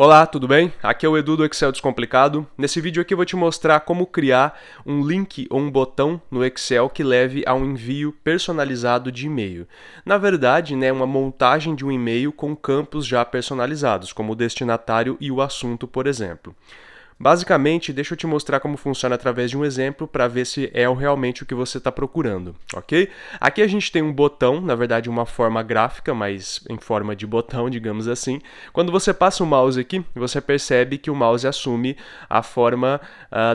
Olá, tudo bem? Aqui é o Edu do Excel Descomplicado. Nesse vídeo aqui eu vou te mostrar como criar um link ou um botão no Excel que leve a um envio personalizado de e-mail. Na verdade, uma montagem de um e-mail com campos já personalizados, como o destinatário e o assunto, por exemplo. Basicamente, deixa eu te mostrar como funciona através de um exemplo para ver se é realmente o que você está procurando, ok? Aqui a gente tem um botão, na verdade uma forma gráfica, mas em forma de botão, digamos assim. Quando você passa o mouse aqui, você percebe que o mouse assume a forma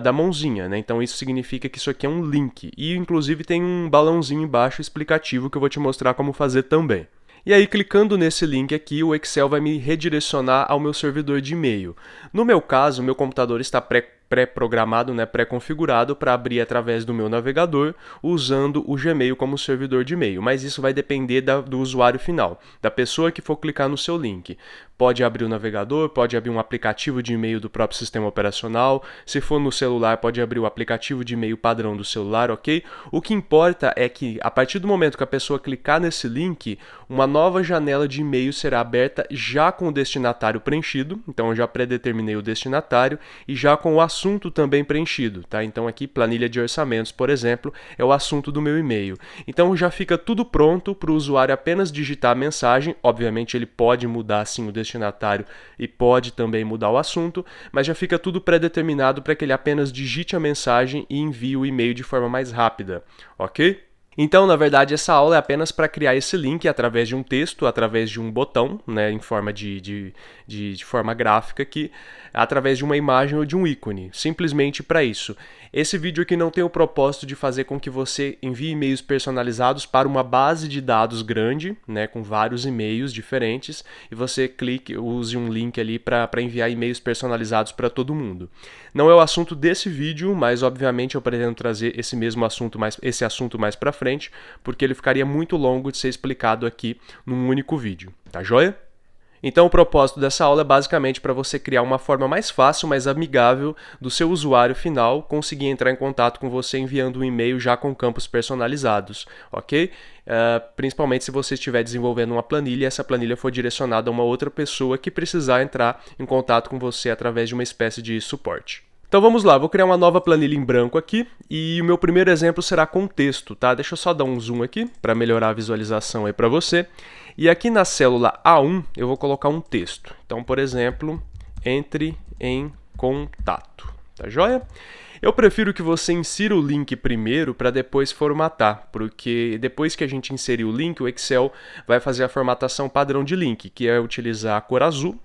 da mãozinha, né? Então isso significa que isso aqui é um link. E inclusive tem um balãozinho embaixo explicativo que eu vou te mostrar como fazer também. E aí, clicando nesse link aqui, o Excel vai me redirecionar ao meu servidor de e-mail. No meu caso, meu computador está pré-programado, pré-configurado para abrir através do meu navegador, usando o Gmail como servidor de e-mail. Mas isso vai depender do usuário final, da pessoa que for clicar no seu link. Pode abrir o navegador, pode abrir um aplicativo de e-mail do próprio sistema operacional. Se for no celular, pode abrir o aplicativo de e-mail padrão do celular, ok? O que importa é que, a partir do momento que a pessoa clicar nesse link, uma nova janela de e-mail será aberta já com o destinatário preenchido. Então, eu já predeterminei o destinatário e já com o assunto também preenchido, tá? Então, aqui, planilha de orçamentos, por exemplo, é o assunto do meu e-mail. Então, já fica tudo pronto para o usuário apenas digitar a mensagem. Obviamente, ele pode mudar, sim, o destinatário e pode também mudar o assunto, mas já fica tudo pré-determinado para que ele apenas digite a mensagem e envie o e-mail de forma mais rápida, ok? Então, na verdade, essa aula é apenas para criar esse link através de um texto, através de um botão, em forma de forma gráfica aqui, através de uma imagem ou de um ícone, simplesmente para isso. Esse vídeo aqui não tem o propósito de fazer com que você envie e-mails personalizados para uma base de dados grande, com vários e-mails diferentes, e você use um link ali para enviar e-mails personalizados para todo mundo. Não é o assunto desse vídeo, mas obviamente eu pretendo trazer esse assunto mais para frente, porque ele ficaria muito longo de ser explicado aqui num único vídeo, tá joia? Então o propósito dessa aula é basicamente para você criar uma forma mais fácil, mais amigável do seu usuário final conseguir entrar em contato com você enviando um e-mail já com campos personalizados, ok? Principalmente se você estiver desenvolvendo uma planilha e essa planilha for direcionada a uma outra pessoa que precisar entrar em contato com você através de uma espécie de suporte. Então vamos lá, vou criar uma nova planilha em branco aqui e o meu primeiro exemplo será com texto, tá? Deixa eu só dar um zoom aqui para melhorar a visualização aí para você. E aqui na célula A1 eu vou colocar um texto. Então, por exemplo, entre em contato, tá joia? Eu prefiro que você insira o link primeiro para depois formatar, porque depois que a gente inserir o link, o Excel vai fazer a formatação padrão de link, que é utilizar a cor azul,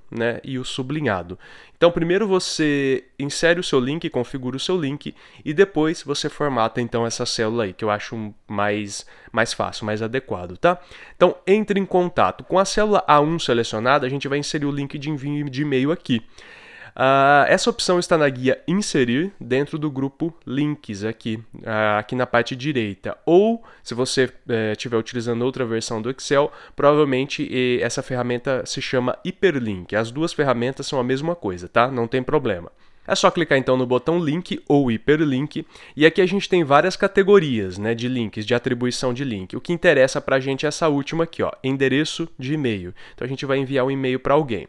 e o sublinhado. Então, primeiro você insere o seu link, configura o seu link e depois você formata então essa célula aí, que eu acho mais fácil, mais adequado, tá? Então, entre em contato. Com a célula A1 selecionada, a gente vai inserir o link de envio de e-mail aqui. Essa opção está na guia Inserir dentro do grupo Links aqui na parte direita. Ou, se você estiver utilizando outra versão do Excel, provavelmente essa ferramenta se chama Hiperlink. As duas ferramentas são a mesma coisa, tá? Não tem problema. É só clicar então no botão Link ou Hiperlink e aqui a gente tem várias categorias de links, de atribuição de link. O que interessa para a gente é essa última aqui, ó, endereço de e-mail. Então a gente vai enviar um e-mail para alguém.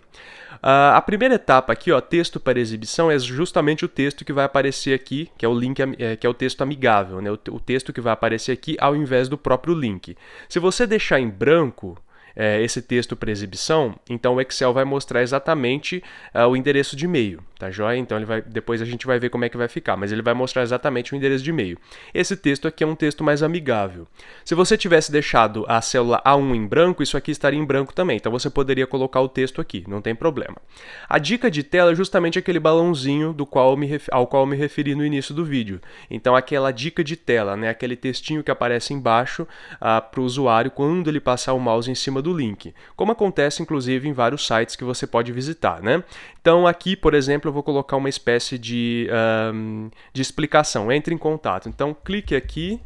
A primeira etapa aqui, ó, texto para exibição, é justamente o texto que vai aparecer aqui, que é o link, que é o texto amigável, o texto que vai aparecer aqui ao invés do próprio link. Se você deixar em branco esse texto para exibição, então o Excel vai mostrar exatamente o endereço de e-mail, tá joia? Então depois a gente vai ver como é que vai ficar, mas ele vai mostrar exatamente o endereço de e-mail. Esse texto aqui é um texto mais amigável. Se você tivesse deixado a célula A1 em branco, isso aqui estaria em branco também, então você poderia colocar o texto aqui, não tem problema. A dica de tela é justamente aquele balãozinho ao qual eu me referi no início do vídeo. Então aquela dica de tela, aquele textinho que aparece embaixo para o usuário quando ele passar o mouse em cima do link, como acontece inclusive em vários sites que você pode visitar, Então aqui, por exemplo, eu vou colocar uma espécie de explicação, entre em contato. Então clique aqui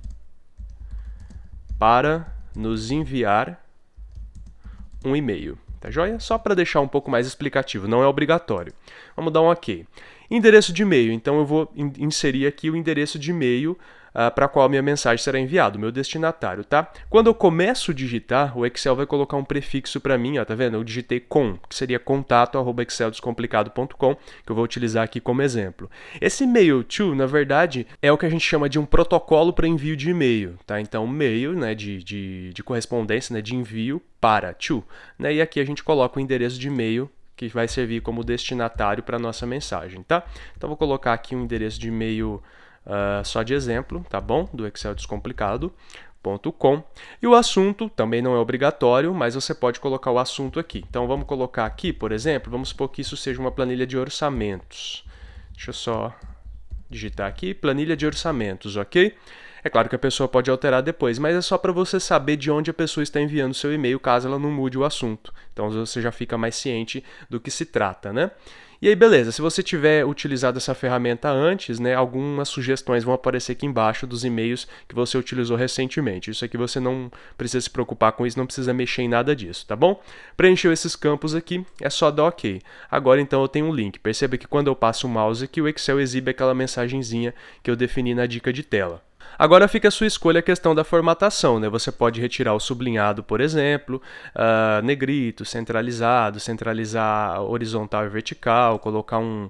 para nos enviar um e-mail, tá joia? Só para deixar um pouco mais explicativo, não é obrigatório. Vamos dar um OK. Endereço de e-mail, então eu vou inserir aqui o endereço de e-mail para qual a minha mensagem será enviada, o meu destinatário, tá? Quando eu começo a digitar, o Excel vai colocar um prefixo para mim, ó, tá vendo? Eu digitei com, que seria contato@exceldescomplicado.com, que eu vou utilizar aqui como exemplo. Esse mail to, na verdade, é o que a gente chama de um protocolo para envio de e-mail, tá? Então, mail, né, de correspondência, né, de envio para to, né? E aqui a gente coloca o endereço de e-mail que vai servir como destinatário para a nossa mensagem, tá? Então, vou colocar aqui um endereço de e-mail só de exemplo, tá bom? Do Excel Descomplicado.com. E o assunto também não é obrigatório, mas você pode colocar o assunto aqui. Então, vamos colocar aqui, por exemplo, vamos supor que isso seja uma planilha de orçamentos. Deixa eu só digitar aqui, planilha de orçamentos, ok? É claro que a pessoa pode alterar depois, mas é só para você saber de onde a pessoa está enviando seu e-mail, caso ela não mude o assunto. Então você já fica mais ciente do que se trata, né? E aí, beleza, se você tiver utilizado essa ferramenta antes, né, algumas sugestões vão aparecer aqui embaixo dos e-mails que você utilizou recentemente. Isso aqui você não precisa se preocupar com isso, não precisa mexer em nada disso, tá bom? Preencheu esses campos aqui, é só dar OK. Agora, então, eu tenho um link. Perceba que quando eu passo o mouse aqui, o Excel exibe aquela mensagenzinha que eu defini na dica de tela. Agora fica a sua escolha a questão da formatação, né? Você pode retirar o sublinhado, por exemplo, negrito, centralizar horizontal e vertical, colocar um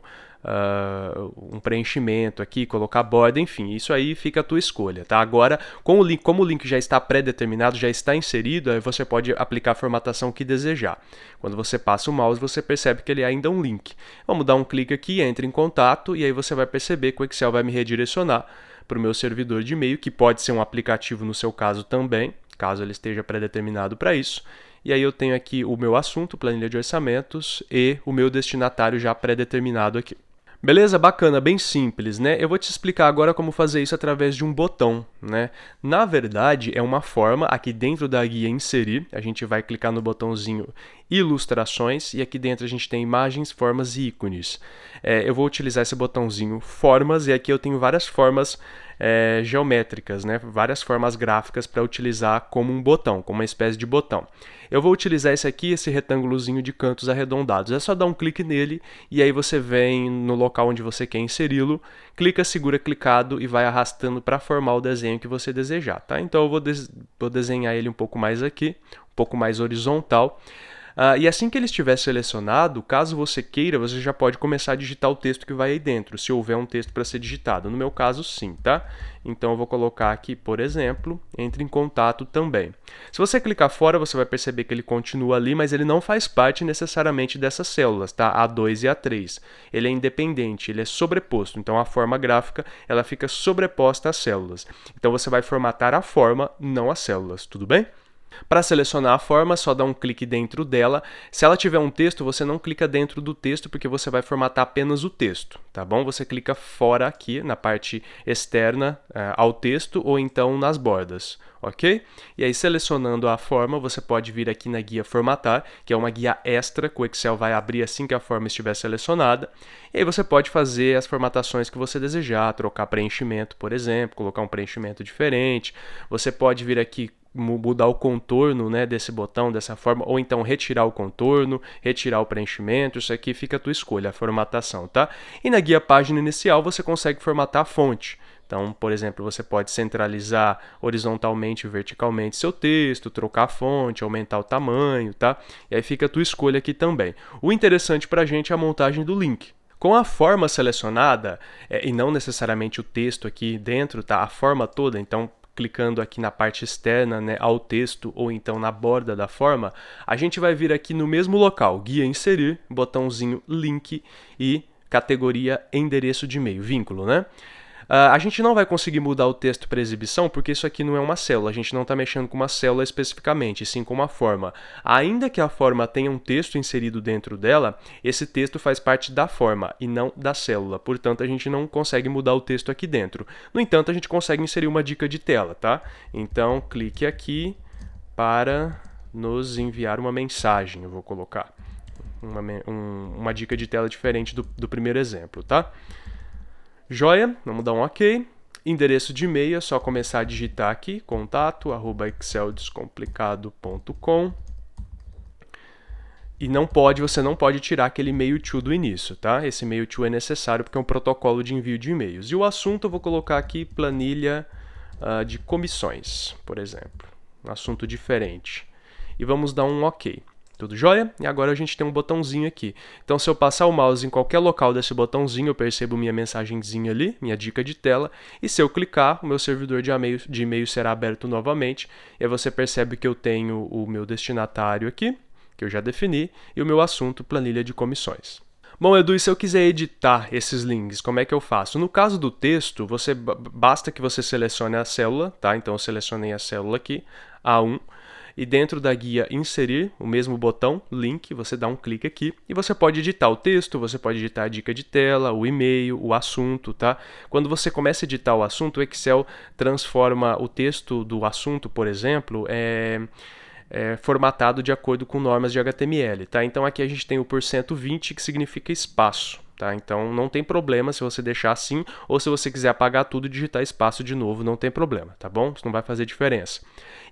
preenchimento aqui, colocar borda, enfim, isso aí fica a tua escolha, tá? Agora, como o link já está pré-determinado, já está inserido, aí você pode aplicar a formatação que desejar. Quando você passa o mouse, você percebe que ele é ainda um link. Vamos dar um clique aqui, entre em contato, e aí você vai perceber que o Excel vai me redirecionar para o meu servidor de e-mail, que pode ser um aplicativo no seu caso também, caso ele esteja pré-determinado para isso. E aí eu tenho aqui o meu assunto, planilha de orçamentos, e o meu destinatário já pré-determinado aqui. Beleza? Bacana, bem simples, né? Eu vou te explicar agora como fazer isso através de um botão, né? Na verdade, é uma forma aqui dentro da guia Inserir, a gente vai clicar no botãozinho Ilustrações e aqui dentro a gente tem imagens, formas e ícones. Eu vou utilizar esse botãozinho Formas e aqui eu tenho várias formas geométricas, né? Várias formas gráficas para utilizar como um botão, como uma espécie de botão. Eu vou utilizar esse retângulozinho de cantos arredondados. É só dar um clique nele e aí você vem no local onde você quer inseri-lo, clica, segura clicado e vai arrastando para formar o desenho que você desejar, tá? Então eu vou desenhar ele um pouco mais aqui, um pouco mais horizontal. E assim que ele estiver selecionado, caso você queira, você já pode começar a digitar o texto que vai aí dentro, se houver um texto para ser digitado. No meu caso, sim, tá? Então eu vou colocar aqui, por exemplo, entre em contato também. Se você clicar fora, você vai perceber que ele continua ali, mas ele não faz parte necessariamente dessas células, tá? A2 e A3. Ele é independente, ele é sobreposto. Então a forma gráfica, ela fica sobreposta às células. Então você vai formatar a forma, não as células, tudo bem? Para selecionar a forma, só dá um clique dentro dela. Se ela tiver um texto, você não clica dentro do texto, porque você vai formatar apenas o texto, tá bom? Você clica fora aqui, na parte externa ao texto, ou então nas bordas, ok? E aí, selecionando a forma, você pode vir aqui na guia Formatar, que é uma guia extra que o Excel vai abrir assim que a forma estiver selecionada. E aí você pode fazer as formatações que você desejar, trocar preenchimento, por exemplo, colocar um preenchimento diferente. Você pode vir aqui mudar o contorno, né, desse botão, dessa forma, ou então retirar o contorno, retirar o preenchimento, isso aqui fica a tua escolha, a formatação, tá? E na guia página inicial você consegue formatar a fonte. Então, por exemplo, você pode centralizar horizontalmente e verticalmente seu texto, trocar a fonte, aumentar o tamanho, tá? E aí fica a tua escolha aqui também. O interessante pra gente é a montagem do link. Com a forma selecionada, e não necessariamente o texto aqui dentro, tá? A forma toda, então clicando aqui na parte externa, né, ao texto ou então na borda da forma, a gente vai vir aqui no mesmo local, guia inserir, botãozinho link e categoria endereço de e-mail, vínculo, né? A gente não vai conseguir mudar o texto para exibição porque isso aqui não é uma célula, a gente não está mexendo com uma célula especificamente, sim com uma forma. Ainda que a forma tenha um texto inserido dentro dela, esse texto faz parte da forma e não da célula, portanto a gente não consegue mudar o texto aqui dentro. No entanto, a gente consegue inserir uma dica de tela, tá? Então clique aqui para nos enviar uma mensagem, eu vou colocar uma dica de tela diferente do primeiro exemplo, tá? Joia, vamos dar um OK. Endereço de e-mail, é só começar a digitar aqui, contato@exceldescomplicado.com. E você não pode tirar aquele mail to do início, tá? Esse mail to é necessário porque é um protocolo de envio de e-mails. E o assunto eu vou colocar aqui, planilha de comissões, por exemplo. Um assunto diferente. E vamos dar um OK. Tudo jóia? E agora a gente tem um botãozinho aqui. Então, se eu passar o mouse em qualquer local desse botãozinho, eu percebo minha mensagenzinha ali, minha dica de tela. E se eu clicar, o meu servidor de e-mail será aberto novamente. E aí você percebe que eu tenho o meu destinatário aqui, que eu já defini, e o meu assunto, planilha de comissões. Bom, Edu, e se eu quiser editar esses links, como é que eu faço? No caso do texto, basta que você selecione a célula, tá? Então, eu selecionei a célula aqui, A1. E dentro da guia inserir, o mesmo botão, link, você dá um clique aqui e você pode editar o texto, você pode editar a dica de tela, o e-mail, o assunto, tá? Quando você começa a editar o assunto, o Excel transforma o texto do assunto, por exemplo, formatado de acordo com normas de HTML, tá? Então aqui a gente tem o %20, que significa espaço. Tá? Então não tem problema se você deixar assim, ou se você quiser apagar tudo e digitar espaço de novo, não tem problema, tá bom? Isso não vai fazer diferença.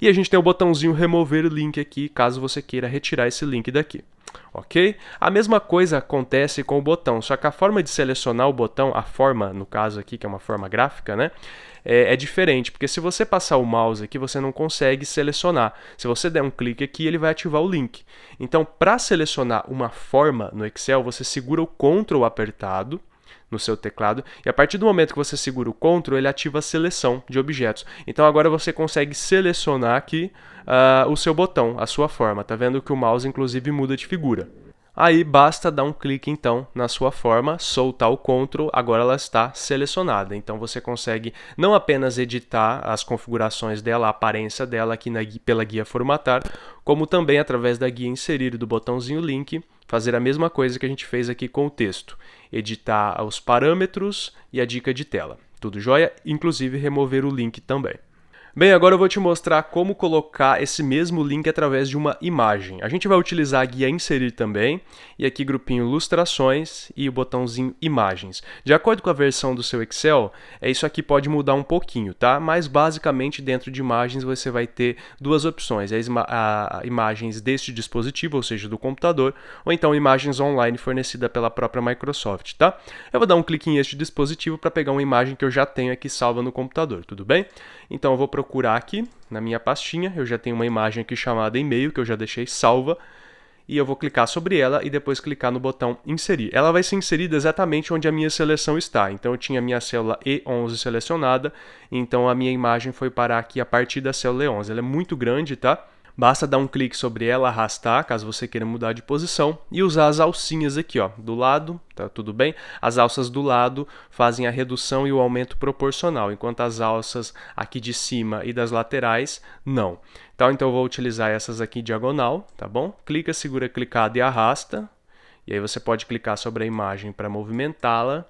E a gente tem o botãozinho remover link aqui, caso você queira retirar esse link daqui. Ok? A mesma coisa acontece com o botão, só que a forma de selecionar o botão, a forma, no caso aqui, que é uma forma gráfica, né? É diferente, porque se você passar o mouse aqui, você não consegue selecionar. Se você der um clique aqui, ele vai ativar o link. Então, para selecionar uma forma no Excel, você segura o Ctrl apertado no seu teclado, e a partir do momento que você segura o Ctrl, ele ativa a seleção de objetos. Então agora você consegue selecionar aqui o seu botão, a sua forma. Tá vendo que o mouse inclusive muda de figura. Aí basta dar um clique então na sua forma, soltar o Ctrl, agora ela está selecionada. Então você consegue não apenas editar as configurações dela, a aparência dela aqui pela guia formatar, como também através da guia inserir do botãozinho link, fazer a mesma coisa que a gente fez aqui com o texto. Editar os parâmetros e a dica de tela. Tudo jóia? Inclusive remover o link também. Bem, agora eu vou te mostrar como colocar esse mesmo link através de uma imagem. A gente vai utilizar a guia inserir também, e aqui grupinho ilustrações e o botãozinho imagens. De acordo com a versão do seu Excel, isso aqui pode mudar um pouquinho, tá? Mas basicamente dentro de imagens você vai ter duas opções, imagens deste dispositivo, ou seja, do computador, ou então imagens online fornecida pela própria Microsoft, tá? Eu vou dar um clique em este dispositivo para pegar uma imagem que eu já tenho aqui salva no computador, tudo bem? Então eu vou procurar aqui na minha pastinha, eu já tenho uma imagem aqui chamada e-mail, que eu já deixei salva, e eu vou clicar sobre ela e depois clicar no botão inserir. Ela vai ser inserida exatamente onde a minha seleção está. Então eu tinha a minha célula E11 selecionada, então a minha imagem foi parar aqui a partir da célula E11. Ela é muito grande, tá? Basta dar um clique sobre ela, arrastar, caso você queira mudar de posição, e usar as alcinhas aqui, ó, do lado, tá tudo bem? As alças do lado fazem a redução e o aumento proporcional, enquanto as alças aqui de cima e das laterais, não. Então eu vou utilizar essas aqui diagonal, tá bom? Clica, segura clicado e arrasta, e aí você pode clicar sobre a imagem para movimentá-la.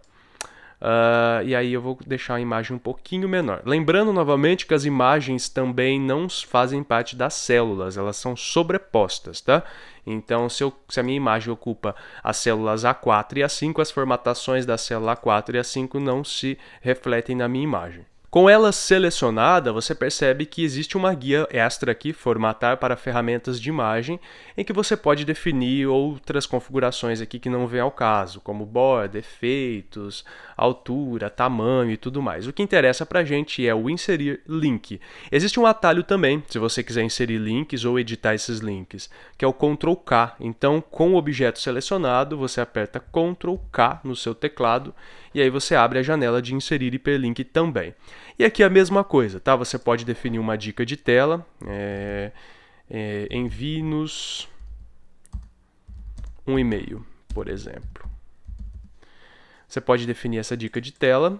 E aí eu vou deixar a imagem um pouquinho menor. Lembrando novamente que as imagens também não fazem parte das células, elas são sobrepostas, tá? Então, se a minha imagem ocupa as células A4 e A5, as formatações da célula A4 e A5 não se refletem na minha imagem. Com ela selecionada, você percebe que existe uma guia extra aqui, formatar para ferramentas de imagem, em que você pode definir outras configurações aqui que não vêm ao caso, como borda, efeitos, altura, tamanho e tudo mais. O que interessa para a gente é o inserir link. Existe um atalho também, se você quiser inserir links ou editar esses links, que é o Ctrl K. Então, com o objeto selecionado, você aperta Ctrl K no seu teclado e aí você abre a janela de inserir hiperlink também. E aqui a mesma coisa, tá? Você pode definir uma dica de tela, envie-nos um e-mail, por exemplo. Você pode definir essa dica de tela,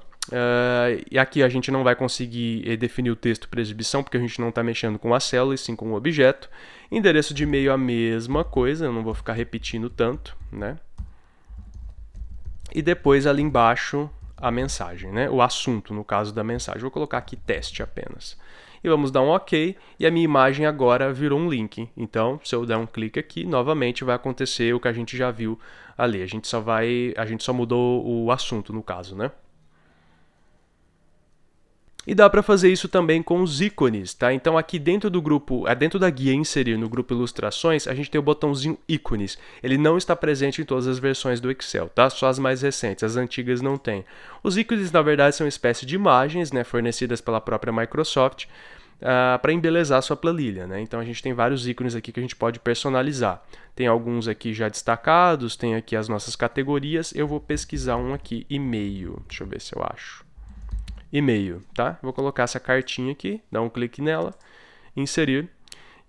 e aqui a gente não vai conseguir definir o texto para exibição, porque a gente não está mexendo com a célula, e sim com o objeto. Endereço de e-mail a mesma coisa, eu não vou ficar repetindo tanto, né? E depois ali embaixo a mensagem, né? O assunto, no caso da mensagem. Vou colocar aqui teste apenas. E vamos dar um OK, e a minha imagem agora virou um link. Então, se eu der um clique aqui, novamente vai acontecer o que a gente já viu ali. A gente só mudou o assunto, no caso, né? E dá para fazer isso também com os ícones, tá? Então aqui dentro do grupo, dentro da guia inserir no grupo ilustrações, a gente tem o botãozinho ícones. Ele não está presente em todas as versões do Excel, tá? Só as mais recentes, as antigas não tem. Os ícones na verdade são uma espécie de imagens, né, fornecidas pela própria Microsoft, para embelezar a sua planilha, né? Então a gente tem vários ícones aqui que a gente pode personalizar. Tem alguns aqui já destacados, tem aqui as nossas categorias. Eu vou pesquisar um aqui, e-mail. Deixa eu ver se eu acho. E-mail, tá? Vou colocar essa cartinha aqui, dar um clique nela, inserir.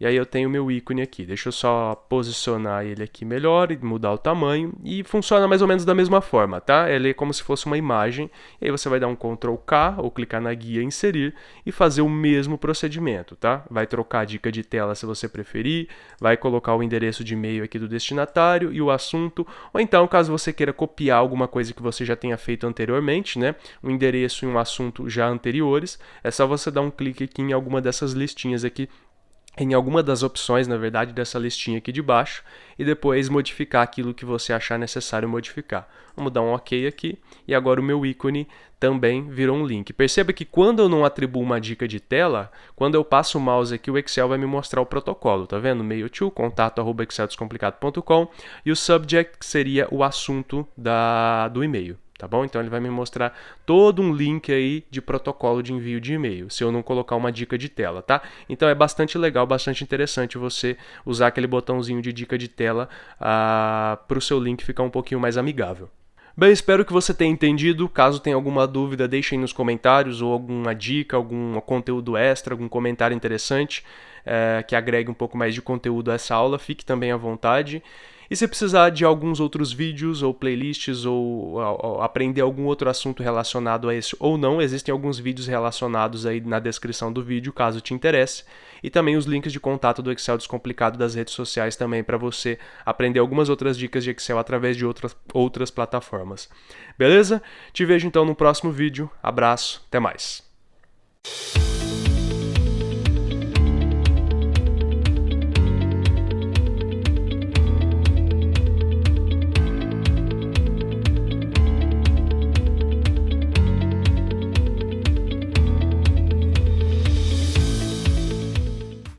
E aí eu tenho o meu ícone aqui. Deixa eu só posicionar ele aqui melhor e mudar o tamanho. E funciona mais ou menos da mesma forma, tá? Ele é como se fosse uma imagem. E aí você vai dar um Ctrl K ou clicar na guia inserir e fazer o mesmo procedimento, tá? Vai trocar a dica de tela se você preferir, vai colocar o endereço de e-mail aqui do destinatário e o assunto. Ou então, caso você queira copiar alguma coisa que você já tenha feito anteriormente, né? Um endereço e um assunto já anteriores, é só você dar um clique aqui em alguma dessas listinhas aqui, em alguma das opções, na verdade, dessa listinha aqui de baixo, e depois modificar aquilo que você achar necessário modificar. Vamos dar um OK aqui, e agora o meu ícone também virou um link. Perceba que quando eu não atribuo uma dica de tela, quando eu passo o mouse aqui, o Excel vai me mostrar o protocolo, tá vendo? Mail to, contato@exceldescomplicado.com, e o subject seria o assunto do e-mail. Tá bom? Então ele vai me mostrar todo um link aí de protocolo de envio de e-mail, se eu não colocar uma dica de tela, tá? Então é bastante legal, bastante interessante você usar aquele botãozinho de dica de tela para o seu link ficar um pouquinho mais amigável. Bem, espero que você tenha entendido. Caso tenha alguma dúvida, deixem nos comentários, ou alguma dica, algum conteúdo extra, algum comentário interessante que agregue um pouco mais de conteúdo a essa aula. Fique também à vontade. E se precisar de alguns outros vídeos ou playlists ou aprender algum outro assunto relacionado a esse ou não, existem alguns vídeos relacionados aí na descrição do vídeo, caso te interesse. E também os links de contato do Excel Descomplicado das redes sociais também para você aprender algumas outras dicas de Excel através de outras plataformas. Beleza? Te vejo então no próximo vídeo. Abraço, até mais.